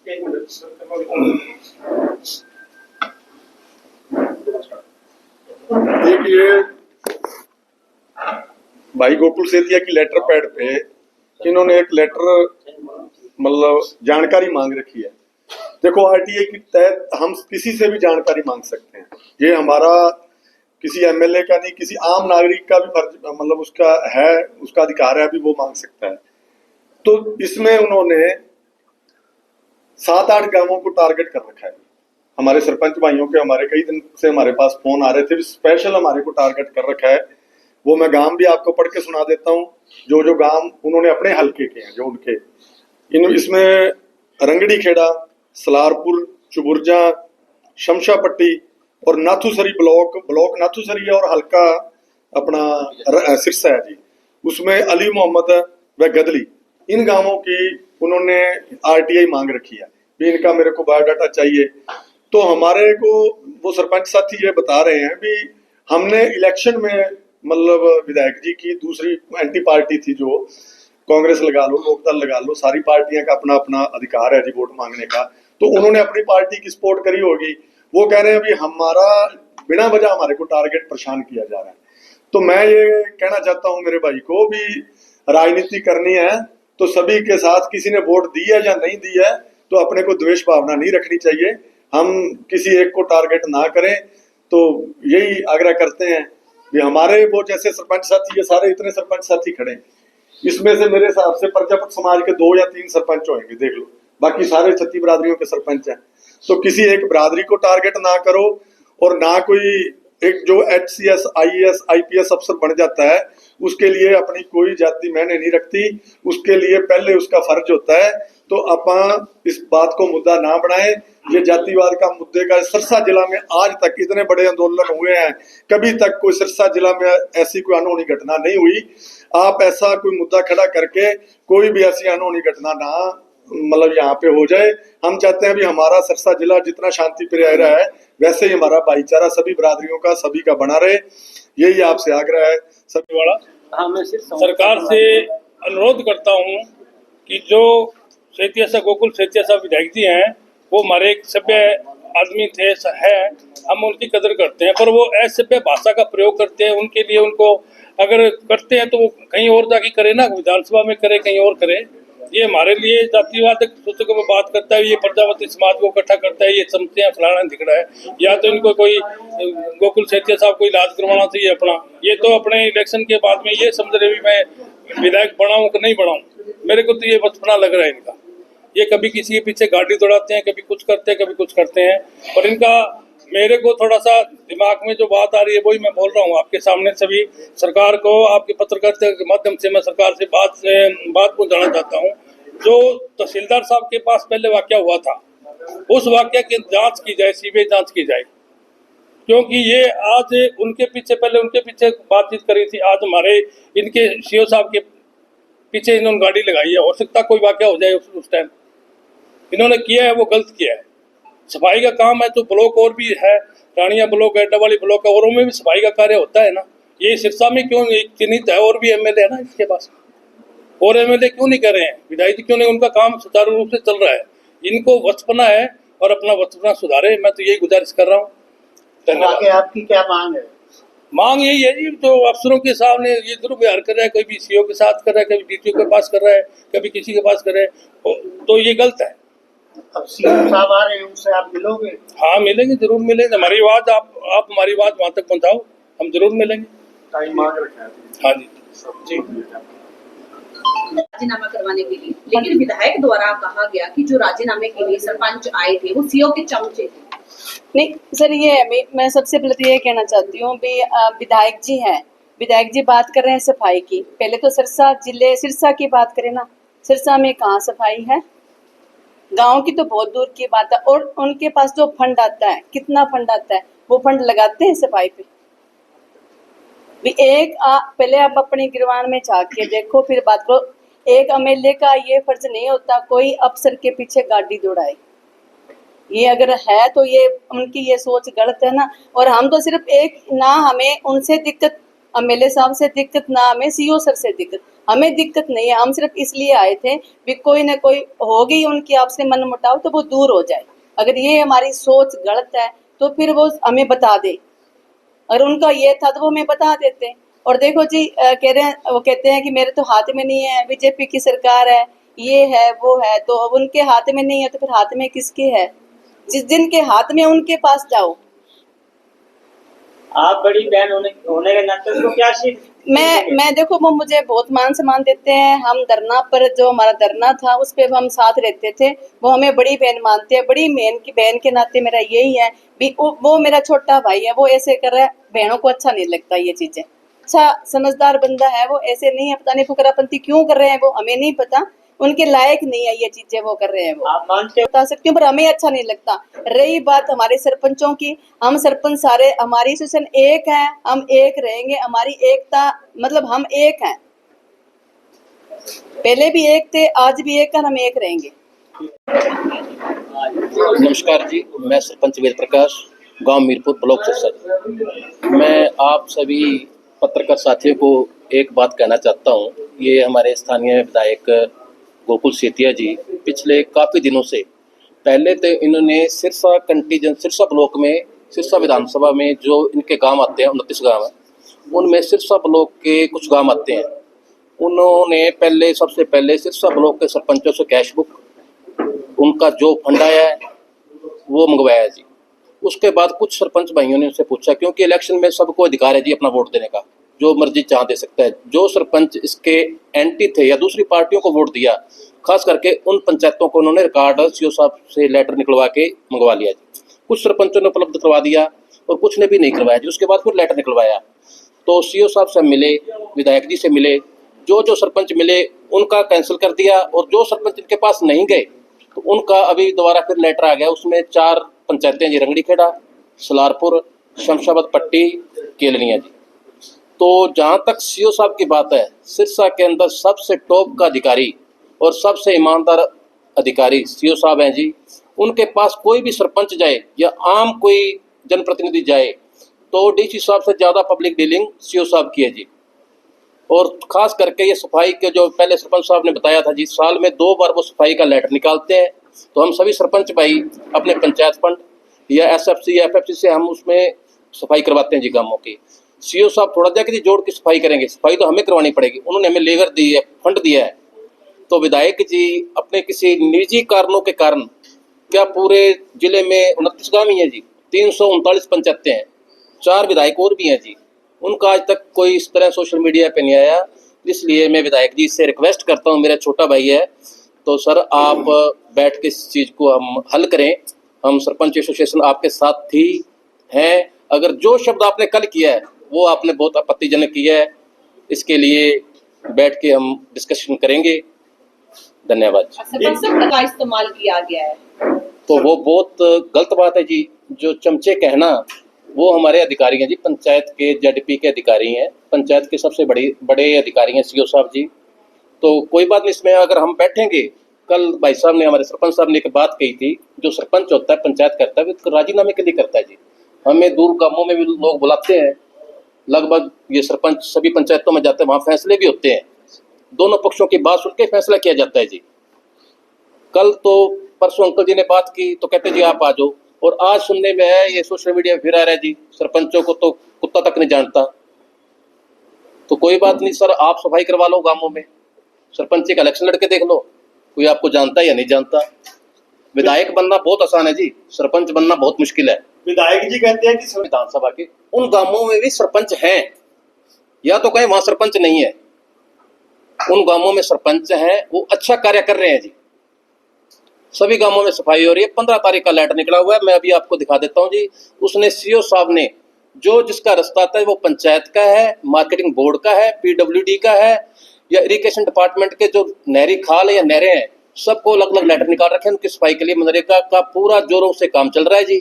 देखिए, भाई गोकुल सेतिया की लेटर पैड पे इन्होंने एक लेटर मतलब जानकारी मांग रखी है। देखो, आरटीआई के तहत हम किसी से भी जानकारी मांग सकते हैं। ये हमारा किसी एमएलए का नहीं, किसी आम नागरिक का भी फर्ज मतलब उसका है, उसका अधिकार है, अभी वो मांग सकता है। तो इसमें उन्होंने 7-8 गांवों को टारगेट कर रखा है। हमारे सरपंच भाइयों के हमारे कई दिन से हमारे पास फोन आ रहे थे, स्पेशल हमारे को टारगेट कर रखा है। वो मैं गांव भी आपको पढ़ के सुना देता हूँ, जो जो गांव उन्होंने अपने हल्के के हैं, जो उनके इसमें रंगड़ी खेड़ा, सलारपुर, चुबुर्जा, शमशापट्टी और नाथूसरी ब्लॉक नाथूसरी है और हल्का अपना सिरसा है जी। उसमें अली मोहम्मद व गदली, इन गांवों की उन्होंने आरटीआई मांग रखी है भी इनका मेरे को बायोडाटा चाहिए। तो हमारे को वो सरपंच साथी ये बता रहे हैं भी हमने इलेक्शन में मतलब विधायक जी की दूसरी एंटी पार्टी थी, जो कांग्रेस लगा लो, लोकदल लगा लो, सारी पार्टियां का अपना अपना अधिकार है जी वोट मांगने का। तो उन्होंने अपनी पार्टी की सपोर्ट करी होगी। वो कह रहे हैं भी हमारा बिना वजह हमारे को टारगेट परेशान किया जा रहा है। तो मैं ये कहना चाहता हूँ मेरे भाई को भी राजनीति करनी है तो सभी के साथ, किसी ने वोट दी है या नहीं दी है तो अपने को द्वेष भावना नहीं रखनी चाहिए। हम किसी एक को टारगेट ना करें। तो यही आग्रह करते हैं कि हमारे वो जैसे सरपंच साथी, ये सारे इतने सरपंच साथी खड़े, इसमें से मेरे हिसाब से प्रजापत समाज के 2 या 3 सरपंच होंगे, देख लो, बाकी सारे छत्ती बिरादरियों के सरपंच हैं। तो किसी एक बिरादरी को टारगेट ना करो और ना कोई एक जो HCS IAS IPS अफसर बन जाता है उसके लिए अपनी कोई जाति मैंने नहीं रखती, उसके लिए पहले उसका फर्ज होता है। तो अपन इस बात को मुद्दा ना बनाए। ये जातिवाद का मुद्दे का सिरसा जिला में आज तक इतने बड़े आंदोलन हुए हैं, कभी तक कोई सिरसा जिला में ऐसी कोई अनहोनी घटना नहीं हुई। आप ऐसा कोई मुद्दा खड़ा करके कोई भी ऐसी अनहोनी घटना ना मतलब यहाँ पे हो जाए। हम चाहते हैं भी हमारा सिरसा जिला जितना शांति प्रिय रहा है वैसे ही हमारा भाईचारा सभी बिरादरियों का सभी का बना रहे, यही आपसे आग्रह है सभी वाला। हाँ, मैं सरकार से अनुरोध करता हूँ कि जो सेतिया सा गोकुल सेतिया सा विधायक जी हैं वो हमारे एक सभ्य आदमी थे है, हम उनकी कदर करते हैं, पर वो असभ्य भाषा का प्रयोग करते हैं। उनके लिए उनको अगर करते हैं तो वो कहीं और जाके करे ना, विधानसभा में करे, कहीं और करे। ये हमारे लिए जातिवाद सूचकों में बात करता है, ये प्रजापति समाज को इकट्ठा करता है, ये समस्या फलाना दिखड़ा है। या तो इनको कोई गोकुल सेतिया साहब को इलाज करवाना चाहिए अपना। ये तो अपने इलेक्शन के बाद में ये समझ रहे भी मैं विधायक बनाऊं कि नहीं बनाऊं। मेरे को तो ये बचपना लग रहा है इनका। ये कभी किसी के पीछे गाड़ी दौड़ाते हैं, कभी कुछ करते हैं, कभी कुछ करते हैं। और इनका मेरे को थोड़ा सा दिमाग में जो बात आ रही है वही मैं बोल रहा हूँ आपके सामने। सभी सरकार को आपके पत्रकारिता के माध्यम से मैं सरकार से बात पहुंचाना चाहता हूँ। जो तहसीलदार साहब के पास पहले वाकया हुआ था उस वाकया की जांच की जाए, सीबीआई जांच की जाए, क्योंकि ये आज उनके पीछे पहले उनके पीछे बातचीत करी थी, आज हमारे इनके सीओ साहब के पीछे इन्होंने गाड़ी लगाई है। हो सकता कोई वाकया हो जाए उस टाइम। इन्होंने किया है वो गलत किया है। सफाई का काम है तो ब्लॉक और भी है, रानिया ब्लॉक, एड्डा वाली ब्लॉक है, और में भी सफाई का कार्य होता है ना। ये सिरसा में क्यों चिन्हित है? और भी एमएलए है ना इसके पास, और एमएलए क्यों नहीं कर रहे हैं? विधायक क्यों नहीं? उनका काम सुचारू रूप से चल रहा है। इनको बचपना है और अपना बचपना सुधारे, मैं तो यही गुजारिश कर रहा हूँ। धन्यवाद। आपकी क्या मांग है? मांग यही है जी, तो अफसरों के सामने ये दुर्व्यवहार कर रहा है, कोई सीओ के साथ कर रहा है, कभी डीटीओ के पास कर रहा है, कभी किसी के पास कर रहा है, तो ये गलत है। अब सीएम साहब आ रहे हैं, उनसे आप मिलोगे? हाँ मिलेंगे, जरूर मिलेंगे। हमारी आवाज आप हमारी आवाज वहां तक पहुंचाओ, हम जरूर मिलेंगे। टाइम मांग रखा है। हाँ जी जी, राजीनामा करवाने के लिए, लेकिन विधायक द्वारा कहा गया कि जो राजीनामे के लिए सरपंच आए थे वो सीओ के चमचे थे। नहीं सर, ये मैं सबसे पहले तो ये कहना चाहती हूँ भी विधायक जी हैं, विधायक जी बात कर रहे हैं सफाई की। पहले तो सिरसा की बात करें ना, सिरसा में कहाँ सफाई है? गांव की तो बहुत दूर की बात है। और उनके पास जो फंड आता है, कितना फंड आता है, वो फंड लगाते हैं सफाई पे भी? पहले आप अपने गिरवान में झाँक के देखो फिर बात करो। एक एमएलए का ये फर्ज नहीं होता कोई अफसर के पीछे गाड़ी दौड़ाए। ये अगर है तो ये उनकी ये सोच गलत है ना। और हम तो सिर्फ एक ना, हमें उनसे दिक्कत, एमएलए साहब से दिक्कत ना, हमें सीओ सर से दिक्कत, हमें दिक्कत नहीं है, हम सिर्फ इसलिए आए थे कि कोई ना कोई हो गई उनकी आपसे मन मुटाव तो वो दूर हो जाए। अगर ये हमारी सोच गलत है तो फिर वो हमें बता दे, अगर उनका ये था तो वो हमें बता देते। और देखो जी कह रहे हैं, वो कहते हैं कि मेरे तो हाथ में नहीं है, बीजेपी की सरकार है, ये है वो है, तो अब उनके हाथ में नहीं है तो फिर हाथ में किसके है? जिनके हाथ में उनके पास जाओ। आप बड़ी बहन होने के नाते उसको क्या सीख? मैं देखो वो मुझे बहुत मान सम्मान देते हैं। हम धरना पर जो हमारा धरना था उस पे हम साथ रहते थे, वो हमें बड़ी बहन मानते हैं। बड़ी बहन की बहन के नाते मेरा यही है भी वो मेरा छोटा भाई है, वो ऐसे कर रहा है, बहनों को अच्छा नहीं लगता ये चीजें। अच्छा समझदार बंदा है, वो ऐसे नहीं है, पता नहीं फुकरापंती क्यों कर रहे हैं वो हमें नहीं पता, उनके लायक नहीं है ये चीजें वो कर रहे हैं। वो आप मानते हो? बता सकती हूँ पर हमें अच्छा नहीं लगता। रही बात हमारे सरपंचों की, हम सरपंच सारे हमारी एसोसिएशन एक है, हम एक रहेंगे, हमारी एकता मतलब हम एक हैं, पहले भी एक थे, आज भी एक हैं, हम एक रहेंगे। नमस्कार जी, मैं सरपंच वेद प्रकाश, गांव मीरपुर, ब्लॉक सिरसा। मैं आप सभी पत्रकार साथियों को एक बात कहना चाहता हूं। ये हमारे स्थानीय विधायक गोकुल सेतिया जी पिछले काफ़ी दिनों से, पहले तो इन्होंने सिरसा कंटीजेंट, सिरसा ब्लॉक में, सिरसा विधानसभा में जो इनके गांव आते हैं 29 गांव हैं, उनमें सिरसा ब्लॉक के कुछ गांव आते हैं। उन्होंने सबसे पहले सिरसा ब्लॉक के सरपंचों से कैश बुक, उनका जो फंड आया है वो मंगवाया जी। उसके बाद कुछ सरपंच भाइयों ने उनसे पूछा, क्योंकि इलेक्शन में सबको अधिकार है जी अपना वोट देने का, जो मर्जी चाह दे सकता है। जो सरपंच इसके एंटी थे या दूसरी पार्टियों को वोट दिया, खास करके उन पंचायतों को उन्होंने रिकॉर्ड सीओ साहब से लेटर निकलवा के मंगवा लिया जी। कुछ सरपंचों ने उपलब्ध करवा दिया और कुछ ने भी नहीं करवाया जी। उसके बाद फिर लेटर निकलवाया तो सीओ साहब से मिले, विधायक जी से मिले, जो सरपंच मिले उनका कैंसिल कर दिया, और जो सरपंच इनके पास नहीं गए तो उनका अभी दोबारा फिर लेटर आ गया। उसमें 4 पंचायतें जी, रंगड़ी खेड़ा, सलारपुर, शमशाबाद पट्टी, केलनिया जी। तो जहाँ तक सीओ साहब की बात है, सिरसा के अंदर सबसे टॉप का अधिकारी और सबसे ईमानदार अधिकारी सीओ साहब हैं जी। उनके पास कोई भी सरपंच जाए या आम कोई जनप्रतिनिधि जाए तो डीसी साहब से ज़्यादा पब्लिक डीलिंग सीओ साहब की है जी। और ख़ास करके ये सफाई के, जो पहले सरपंच साहब ने बताया था जी, साल में 2 बार वो सफाई का लेटर निकालते हैं। तो हम सभी सरपंच भाई अपने पंचायत फंड या एसएफसी या एफएफसी से हम उसमें सफाई करवाते हैं जी गाँवों की। सीओ साहब थोड़ा जाके जी जोड़ की सफाई करेंगे, सफाई तो हमें करवानी पड़ेगी, उन्होंने हमें लेबर दी है, फंड दिया है। तो विधायक जी अपने किसी निजी कारणों के कारण, क्या पूरे जिले में 29 गाँव ही हैं जी, 339 पंचायतें हैं, 4 विधायक और भी हैं जी, उनका आज तक कोई इस तरह सोशल मीडिया पे नहीं आया। इसलिए मैं विधायक जी से रिक्वेस्ट करता हूँ, मेरा छोटा भाई है, तो सर आप बैठ के इस चीज़ को हम हल करें। हम सरपंच एसोसिएशन आपके साथ ही हैं। अगर जो शब्द आपने कल किया है वो आपने बहुत आपत्तिजनक किया है, इसके लिए बैठ के हम डिस्कशन करेंगे। धन्यवाद। शब्द का इस्तेमाल किया गया है तो वो बहुत गलत बात है जी। जो चमचे कहना, वो हमारे अधिकारी हैं जी, पंचायत के जेडपी के अधिकारी हैं, पंचायत के सबसे बड़े अधिकारी हैं सीओ साहब जी। तो कोई बात नहीं, इसमें अगर हम बैठेंगे, कल भाई साहब ने, हमारे सरपंच साहब ने एक बात कही थी, जो सरपंच होता है, पंचायत करता है, वो राजीनामे के लिए करता है जी। हमें दूर गांवों में भी लोग बुलाते हैं, लगभग ये सरपंच सभी पंचायतों में जाते हैं, वहाँ फैसले भी होते हैं, दोनों पक्षों की बात सुन के फैसला किया जाता है जी। कल तो परसों अंकल जी ने बात की तो कहते जी आप आ जाओ, और आज सुनने में है, ये सोशल मीडिया में फिर आ रहा है जी, सरपंचों को तो कुत्ता तक नहीं जानता। तो कोई बात नहीं सर, आप सफाई करवा लो गांवों में, सरपंच का इलेक्शन लड़के देख लो, कोई आपको जानता है या नहीं जानता। विधायक बनना बहुत आसान है जी, सरपंच बनना बहुत मुश्किल है। विधायक जी कहते हैं कि विधानसभा के उन गांवों में भी सरपंच हैं, या तो कहें वहां सरपंच नहीं है, उन गांवों में सरपंच हैं, वो अच्छा कार्य कर रहे हैं जी। सभी गांवों में सफाई हो रही है। 15 तारीख का लेटर निकला हुआ है, मैं अभी आपको दिखा देता हूं जी। उसने सीओ साहब ने, जो जिसका रास्ता आता है वो पंचायत का है, मार्केटिंग बोर्ड का है, पीडब्ल्यूडी का है, या इरिगेशन डिपार्टमेंट के जो नहरी खाल या नहरें हैं, सबको अलग अलग लेटर निकाल रखे हैं उनकी सफाई के लिए। मनरेगा का पूरा जोरों से काम चल रहा है जी।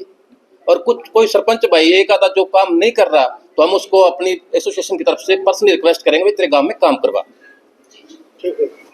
और कोई सरपंच भाई एक आधा जो काम नहीं कर रहा, तो हम उसको अपनी एसोसिएशन की तरफ से पर्सनली रिक्वेस्ट करेंगे, तेरे गांव में काम करवा। ठीक है।